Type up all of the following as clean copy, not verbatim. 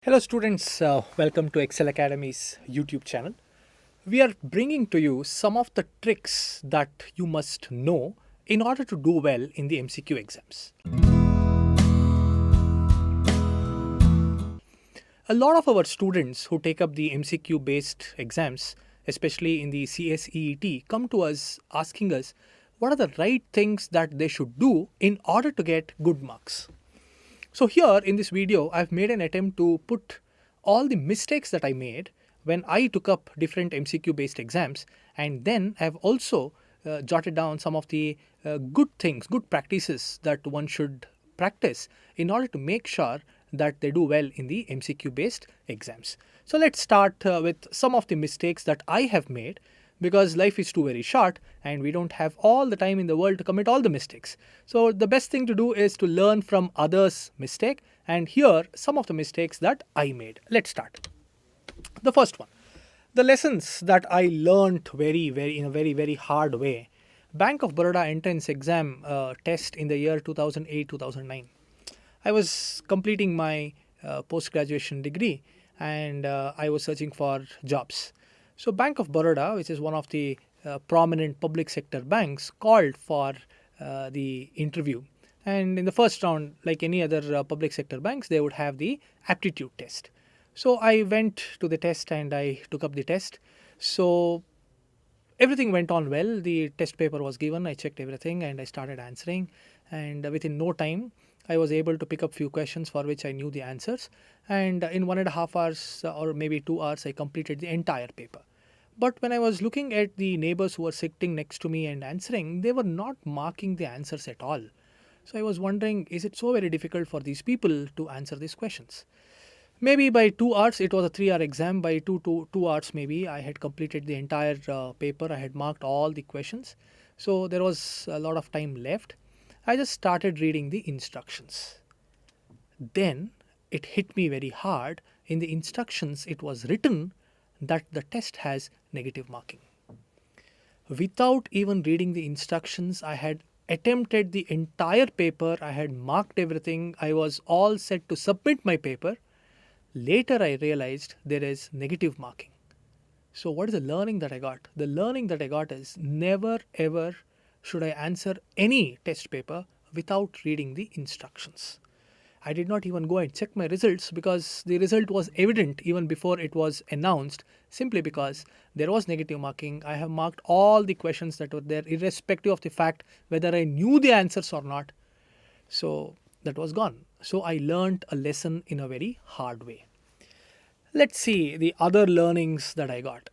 Hello students, welcome to Ekcel Academy's YouTube channel. We are bringing to you some of the tricks that you must know in order to do well in the MCQ exams. A lot of our students who take up the MCQ based exams, especially in the CSEET, come to us asking us what are the right things that they should do in order to get good marks. So here in this video, I've made an attempt to put all the mistakes that I made when I took up different MCQ based exams, and then I've also jotted down some of the good things, good practices that one should practice in order to make sure that they do well in the MCQ based exams. So let's start with some of the mistakes that I have made, because life is too very short and we don't have all the time in the world to commit all the mistakes. So the best thing to do is to learn from others' mistake, and here some of the mistakes that I made. Let's start. The first one, the lessons that I learned in a very hard way. Bank of Baroda entrance exam test in the year 2008-2009. I was completing my post-graduation degree, and I was searching for jobs. So Bank of Baroda, which is one of the prominent public sector banks, called for the interview. And in the first round, like any other public sector banks, they would have the aptitude test. So I went to the test and I took up the test. So everything went on well. The test paper was given. I checked everything and I started answering. And within no time, I was able to pick up few questions for which I knew the answers. And in 1.5 hours or maybe 2 hours, I completed the entire paper. But when I was looking at the neighbors who were sitting next to me and answering, they were not marking the answers at all. So I was wondering, is it so very difficult for these people to answer these questions? Maybe by 2 hours, it was a 3-hour exam. By 2 hours, maybe I had completed the entire paper. I had marked all the questions. So there was a lot of time left. I just started reading the instructions. Then it hit me very hard. In the instructions, it was written that the test has negative marking. Without even reading the instructions, I had attempted the entire paper. I had marked everything. I was all set to submit my paper. Later, I realized there is negative marking. So what is the learning that I got? The learning that I got is never ever should I answer any test paper without reading the instructions. I did not even go and check my results because the result was evident even before it was announced, simply because there was negative marking. I have marked all the questions that were there, irrespective of the fact whether I knew the answers or not. So that was gone. So I learned a lesson in a very hard way. Let's see the other learnings that I got.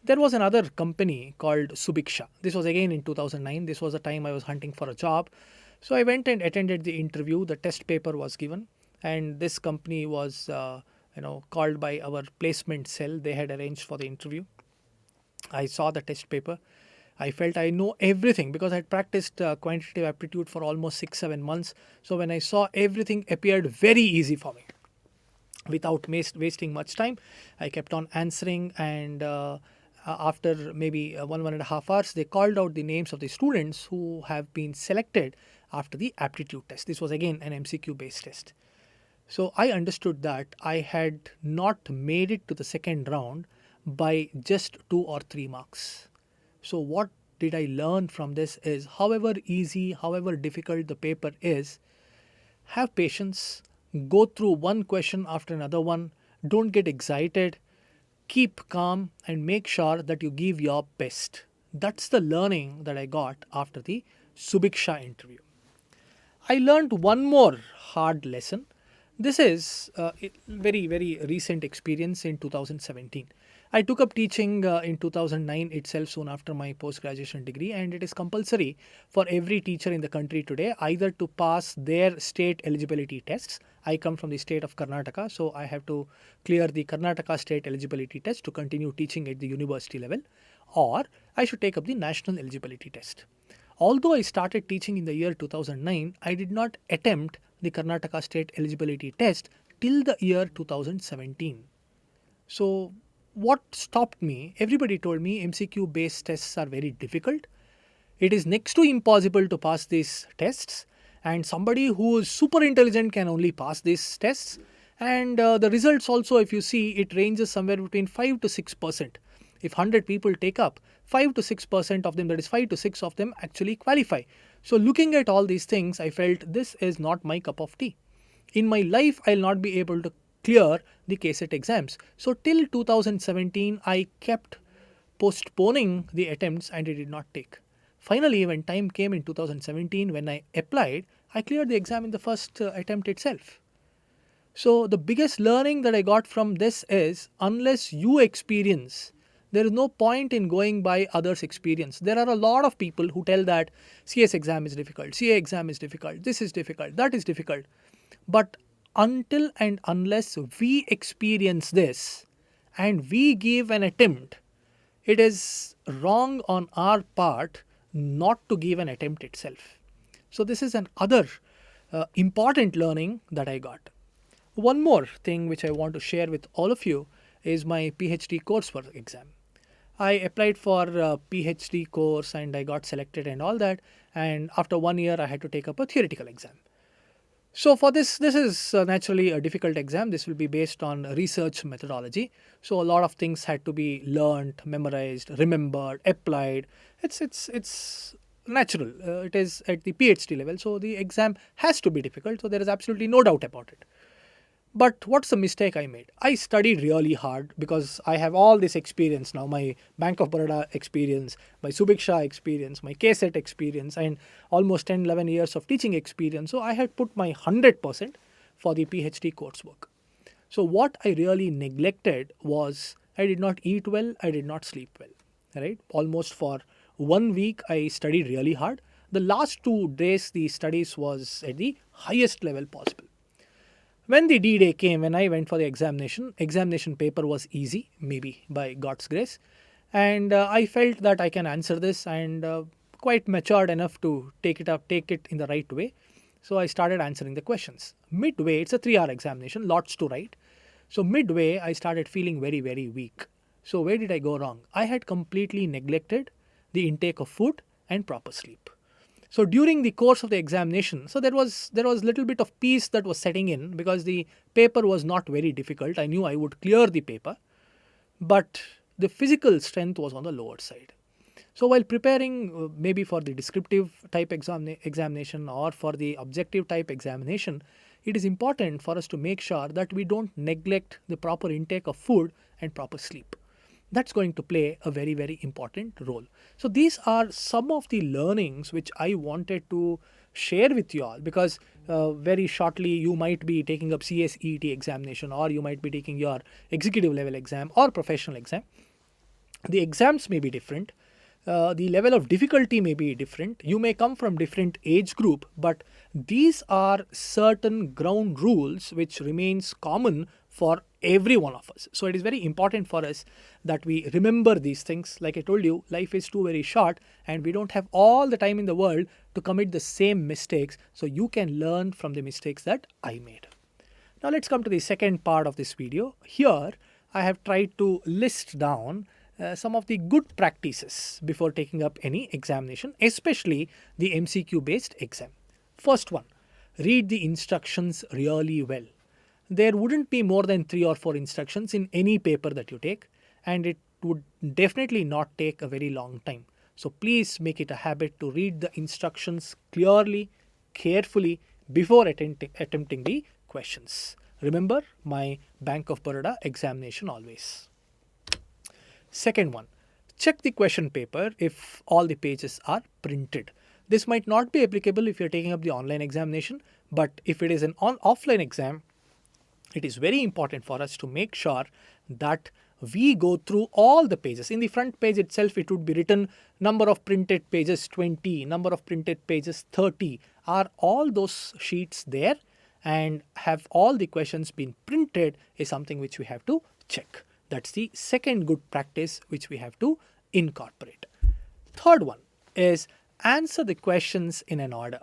There was another company called Subhiksha. This was again in 2009. This was the time I was hunting for a job. So I went and attended the interview. The test paper was given, and this company was called by our placement cell. They had arranged for the interview. I saw the test paper. I felt I know everything because I had practiced quantitative aptitude for almost 6-7 months. So when I saw, everything appeared very easy for me. Without wasting much time, I kept on answering, and after maybe 1.5 hours, they called out the names of the students who have been selected after the aptitude test. This was again an MCQ based test. So I understood that I had not made it to the second round by just 2 or 3 marks. So what did I learn from this is, however easy, however difficult the paper is, have patience, go through one question after another one, don't get excited, keep calm and make sure that you give your best. That's the learning that I got after the Subhiksha interview. I learned one more hard lesson. This is a very recent experience in 2017. I took up teaching in 2009 itself, soon after my post-graduation degree, and it is compulsory for every teacher in the country today either to pass their state eligibility tests. I come from the state of Karnataka, so I have to clear the Karnataka state eligibility test to continue teaching at the university level, or I should take up the national eligibility test. Although I started teaching in the year 2009, I did not attempt the Karnataka state eligibility test till the year 2017. So what stopped me? Everybody told me MCQ based tests are very difficult. It is next to impossible to pass these tests, and somebody who is super intelligent can only pass these tests, And the results also, if you see, it ranges somewhere between 5 to 6%. If 100 people take up, 5 to 6% of them, that is 5 to 6 of them actually qualify. So looking at all these things, I felt this is not my cup of tea. In my life, I'll not be able to clear the KCET exams. So till 2017, I kept postponing the attempts and it did not take. Finally, when time came in 2017, when I applied, I cleared the exam in the first attempt itself. So the biggest learning that I got from this is, unless you experience, there is no point in going by others' experience. There are a lot of people who tell that CS exam is difficult, CA exam is difficult, this is difficult, that is difficult. But until and unless we experience this and we give an attempt, it is wrong on our part not to give an attempt itself. So this is another important learning that I got. One more thing which I want to share with all of you is my PhD coursework exam. I applied for a PhD course and I got selected and all that. And after 1 year, I had to take up a theoretical exam. So for this is naturally a difficult exam. This will be based on research methodology. So a lot of things had to be learned, memorized, remembered, applied. It's natural. It is at the PhD level. So the exam has to be difficult. So there is absolutely no doubt about it. But what's the mistake I made? I studied really hard because I have all this experience now, my Bank of Baroda experience, my Subhiksha experience, my KCET experience, and almost 10, 11 years of teaching experience. So I had put my 100% for the PhD coursework. So what I really neglected was I did not eat well, I did not sleep well, right? Almost for 1 week, I studied really hard. The last 2 days, the studies was at the highest level possible. When the D-Day came, when I went for the examination paper was easy, maybe by God's grace. And I felt that I can answer this and quite matured enough to take it in the right way. So I started answering the questions. Midway, it's a 3-hour examination, lots to write. So midway, I started feeling very, very weak. So where did I go wrong? I had completely neglected the intake of food and proper sleep. So during the course of the examination, so there was little bit of peace that was setting in because the paper was not very difficult. I knew I would clear the paper, but the physical strength was on the lower side. So while preparing maybe for the descriptive type examination or for the objective type examination, it is important for us to make sure that we don't neglect the proper intake of food and proper sleep. That's going to play a very, very important role. So these are some of the learnings which I wanted to share with you all, because very shortly you might be taking up CSET examination, or you might be taking your executive level exam or professional exam. The exams may be different. The level of difficulty may be different. You may come from different age group, but these are certain ground rules which remains common for every one of us. So it is very important for us that we remember these things. Like I told you, life is too very short and we don't have all the time in the world to commit the same mistakes. So you can learn from the mistakes that I made. Now let's come to the second part of this video. Here I have tried to list down some of the good practices before taking up any examination, especially the MCQ based exam. First one, read the instructions really well. There wouldn't be more than 3 or 4 instructions in any paper that you take, and it would definitely not take a very long time. So please make it a habit to read the instructions clearly, carefully before attempting the questions. Remember my Bank of Baroda examination always. Second one, check the question paper if all the pages are printed. This might not be applicable if you're taking up the online examination, but if it is an offline exam, it is very important for us to make sure that we go through all the pages. In the front page itself, it would be written number of printed pages 20, number of printed pages 30. Are all those sheets there, and have all the questions been printed is something which we have to check. That's the second good practice which we have to incorporate. Third one is answer the questions in an order.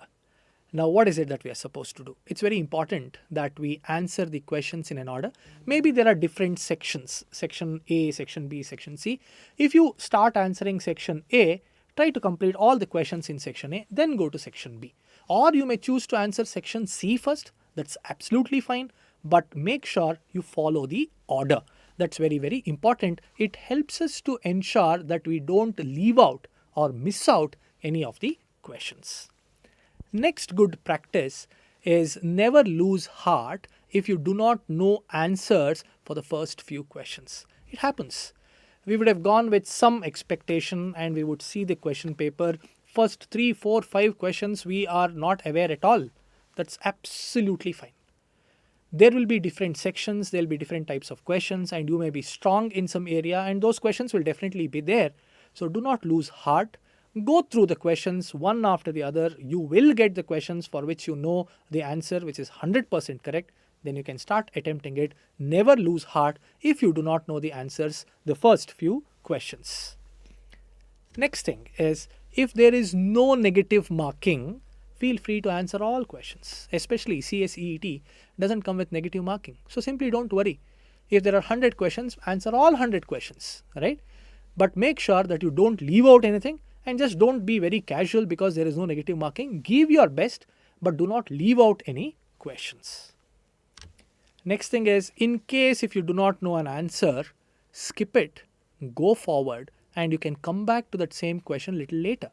Now, what is it that we are supposed to do? It's very important that we answer the questions in an order. Maybe there are different sections, section A, section B, section C. If you start answering section A, try to complete all the questions in section A, then go to section B. Or you may choose to answer section C first. That's absolutely fine. but make sure you follow the order. That's very, very important. It helps us to ensure that we don't leave out or miss out any of the questions. Next good practice is never lose heart if you do not know answers for the first few questions. It happens. We would have gone with some expectation and we would see the question paper. First 3, 4, 5 questions we are not aware at all. That's absolutely fine. There will be different sections, there will be different types of questions, and you may be strong in some area and those questions will definitely be there. So do not lose heart. Go through the questions one after the other. You will get the questions for which you know the answer, which is 100% correct. Then you can start attempting it. Never lose heart if you do not know the answers the first few questions. Next thing is, if there is no negative marking, feel free to answer all questions. Especially CSEET doesn't come with negative marking. So simply don't worry. If there are 100 questions, answer all 100 questions, right? But make sure that you don't leave out anything and just don't be very casual because there is no negative marking. Give your best, but do not leave out any questions. Next thing is, in case if you do not know an answer, skip it, go forward, and you can come back to that same question a little later.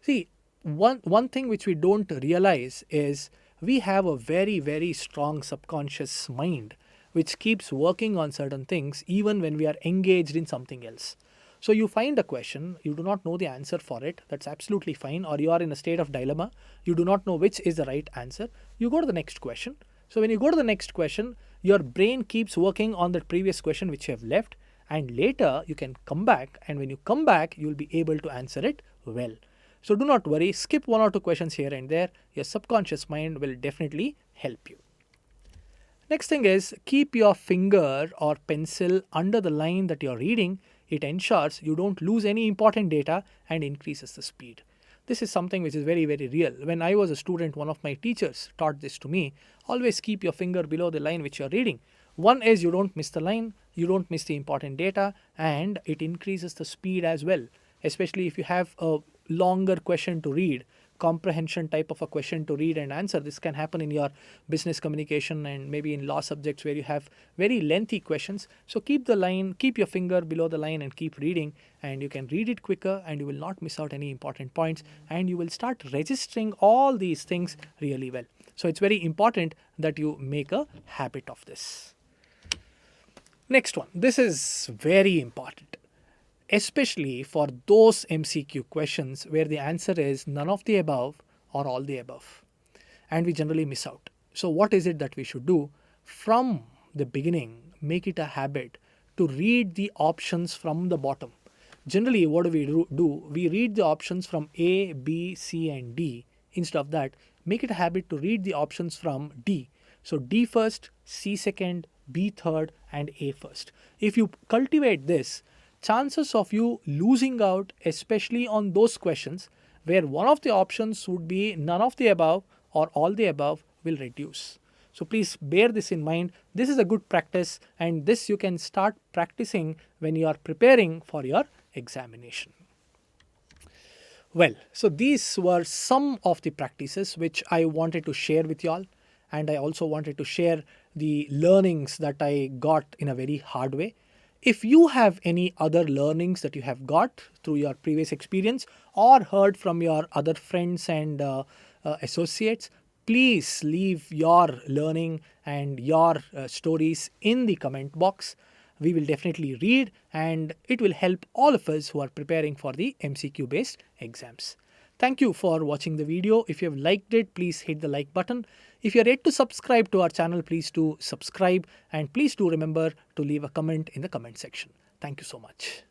See, one thing which we don't realize is we have a very, very strong subconscious mind which keeps working on certain things even when we are engaged in something else. So you find a question, you do not know the answer for it, that's absolutely fine, or you are in a state of dilemma, you do not know which is the right answer, you go to the next question. So when you go to the next question, your brain keeps working on the previous question which you have left, and later you can come back, and when you come back, you will be able to answer it well. So do not worry, skip 1 or 2 questions here and there. Your subconscious mind will definitely help you. Next thing is, keep your finger or pencil under the line that you're reading. It ensures you don't lose any important data and increases the speed. This is something which is very, very real. When I was a student, one of my teachers taught this to me. Always keep your finger below the line which you're reading. One is you don't miss the line, you don't miss the important data, and it increases the speed as well. Especially if you have a longer question to read, comprehension type of a question to read and answer. This can happen in your business communication and maybe in law subjects where you have very lengthy questions. So keep your finger below the line and keep reading, and you can read it quicker and you will not miss out any important points, and you will start registering all these things really well. So it's very important that you make a habit of this. Next one, this is very important, especially for those MCQ questions where the answer is none of the above or all the above, and we generally miss out. So what is it that we should do? From the beginning, make it a habit to read the options from the bottom. Generally, what do? We read the options from A, B, C and D. Instead of that, make it a habit to read the options from D. So D first, C second, B third and A first. If you cultivate this, chances of you losing out, especially on those questions where one of the options would be none of the above or all the above, will reduce. So please bear this in mind. This is a good practice, and this you can start practicing when you are preparing for your examination. Well, so these were some of the practices which I wanted to share with you all, and I also wanted to share the learnings that I got in a very hard way. If you have any other learnings that you have got through your previous experience or heard from your other friends and associates, please leave your learning and your stories in the comment box. We will definitely read, and it will help all of us who are preparing for the MCQ based exams. Thank you for watching the video. If you have liked it, please hit the like button. If you are yet to subscribe to our channel, please do subscribe, and please do remember to leave a comment in the comment section. Thank you so much.